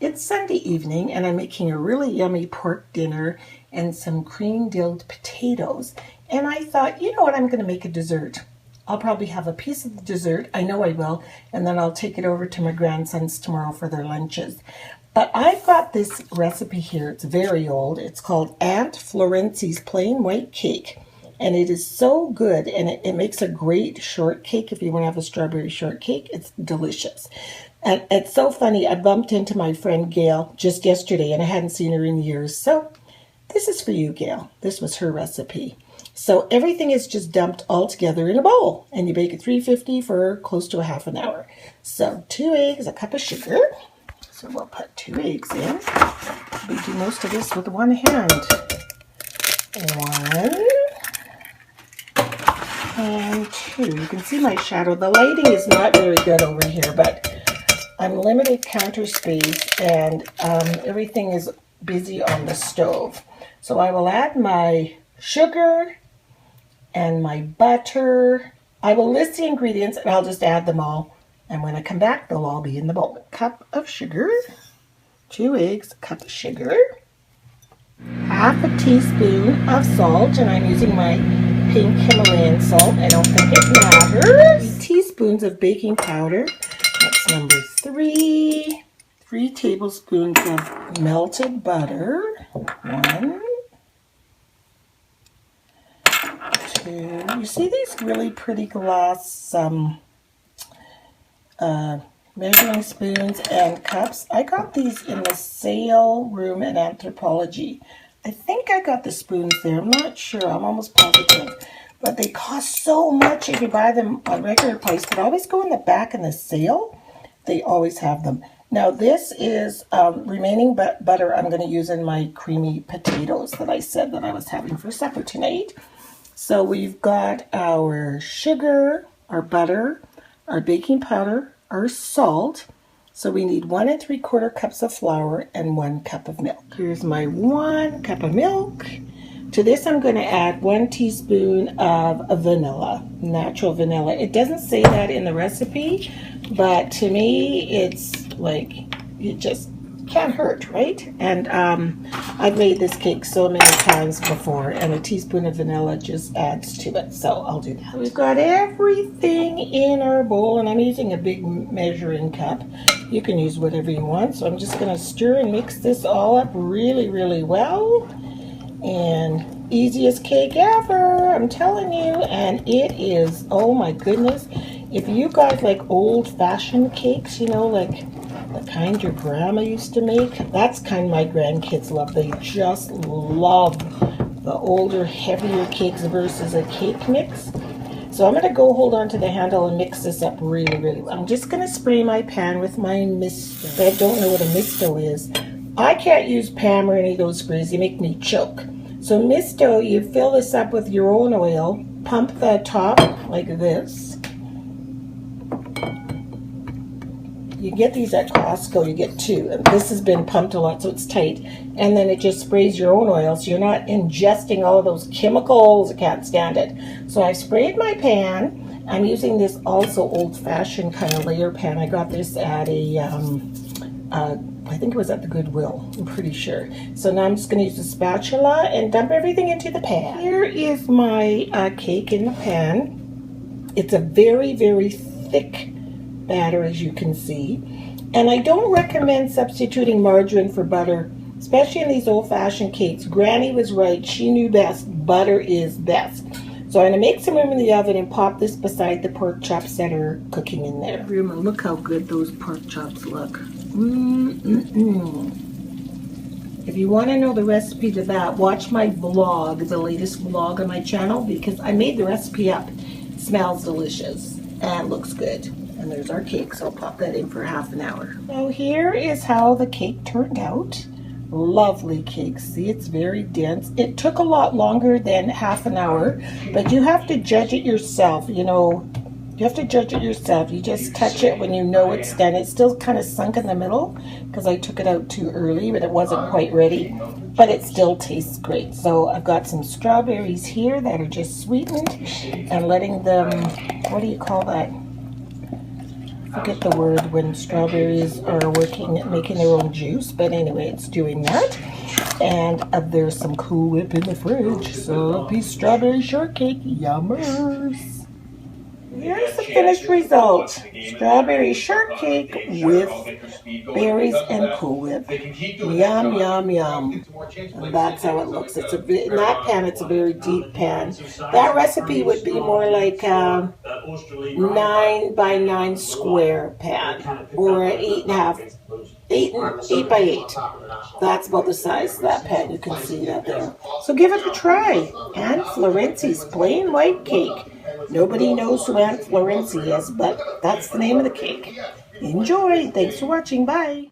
It's Sunday evening and I'm making a really yummy pork dinner and some cream dilled potatoes. And I thought, you know what, I'm going to make a dessert. I'll probably have a piece of the dessert, I know I will, and then I'll take it over to my grandsons tomorrow for their lunches. But I've got this recipe here, it's very old. It's called Aunt FLORENCY'S Plain White Cake. And it is so good, and it makes a great shortcake. If you want to have a strawberry shortcake, it's delicious. And it's so funny, I bumped into my friend Gail just yesterday, and I hadn't seen her in years. So this is for you, Gail. This was her recipe. So everything is just dumped all together in a bowl, and you bake at 350 for close to a half an hour. So 2 eggs, a cup of sugar. So we'll put 2 eggs in. We do most of this with one hand. 1 and 2. You can see my shadow. The lighting is not very good over here, but I'm limited counter space and everything is busy on the stove. So I will add my sugar and my butter. I will list the ingredients and I'll just add them all. And when I come back, they'll all be in the bowl. A cup of sugar, 2 eggs, a cup of sugar, half a teaspoon of salt, and I'm using my pink Himalayan salt. I don't think it matters. 3 teaspoons of baking powder. That's number 3. 3 tablespoons of melted butter. 1, 2. You see these really pretty glass measuring spoons and cups? I got these in the sale room at Anthropology. I think I got the spoons there. I'm not sure. I'm almost positive. But they cost so much if you buy them on regular price. But always go in the back in the sale. They always have them. Now this is remaining butter I'm going to use in my creamy potatoes that I said that I was having for supper tonight. So we've got our sugar, our butter, our baking powder, our salt. So we need 1 3/4 cups of flour and 1 cup of milk. Here's my 1 cup of milk. To this I'm going to add 1 teaspoon of vanilla, natural vanilla. It doesn't say that in the recipe, but to me it's like, it just can't hurt, right? And I've made this cake so many times before, and a teaspoon of vanilla just adds to it, so I'll do that. We've got everything in our bowl, and I'm using a big measuring cup. You can use whatever you want, so I'm just going to stir and mix this all up really, really well. And easiest cake ever, I'm telling you, and it is, oh my goodness. If you guys like old-fashioned cakes, you know, like the kind your grandma used to make, that's kind my grandkids love. They just love the older, heavier cakes versus a cake mix. So I'm going to go hold on to the handle and mix this up really, really well. I'm just going to spray my pan with my misto. I don't know what a misto is. I can't use Pam or any of those sprays. They make me choke. So misto, you fill this up with your own oil, pump the top like this. You get these at Costco, you get 2. And this has been pumped a lot, so it's tight. And then it just sprays your own oil, so you're not ingesting all of those chemicals. I can't stand it. So I've sprayed my pan. I'm using this also old-fashioned kind of layer pan. I got this at I think it was at the Goodwill, I'm pretty sure. So now I'm just going to use the spatula and dump everything into the pan. Here is my cake in the pan. It's a very, very thick batter, as you can see. And I don't recommend substituting margarine for butter, especially in these old-fashioned cakes. Granny was right. She knew best. Butter is best. So I'm going to make some room in the oven and pop this beside the pork chops that are cooking in there. Look how good those pork chops look. If you want to know the recipe to that, watch my vlog, the latest vlog on my channel, because I made the recipe up. It smells delicious and looks good. And there's our cake, so I'll pop that in for half an hour. So here is how the cake turned out. Lovely cake. See, it's very dense. It took a lot longer than half an hour, but you have to judge it yourself. You know, You have to judge it yourself. You just touch it when you know it's done. It's still kind of sunk in the middle because I took it out too early, but it wasn't quite ready. But it still tastes great. So I've got some strawberries here that are just sweetened and letting them, what do you call that? I forget the word when strawberries are making their own juice. But anyway, it's doing that. And there's some Cool Whip in the fridge. So a piece of strawberry shortcake. Yummers. Here's the finished result. Strawberry shortcake with berries and Cool Whip. Yum, yum, yum. And that's how it looks. In that pan, it's a very deep pan. That recipe would be more like a 9 by 9 square pan, or an 8 by 8. That's about the size of that pan. You can see that there. So give it a try. Aunt Florency's plain white cake. Nobody knows who Aunt Florency is, but that's the name of the cake. Enjoy. Thanks for watching. Bye.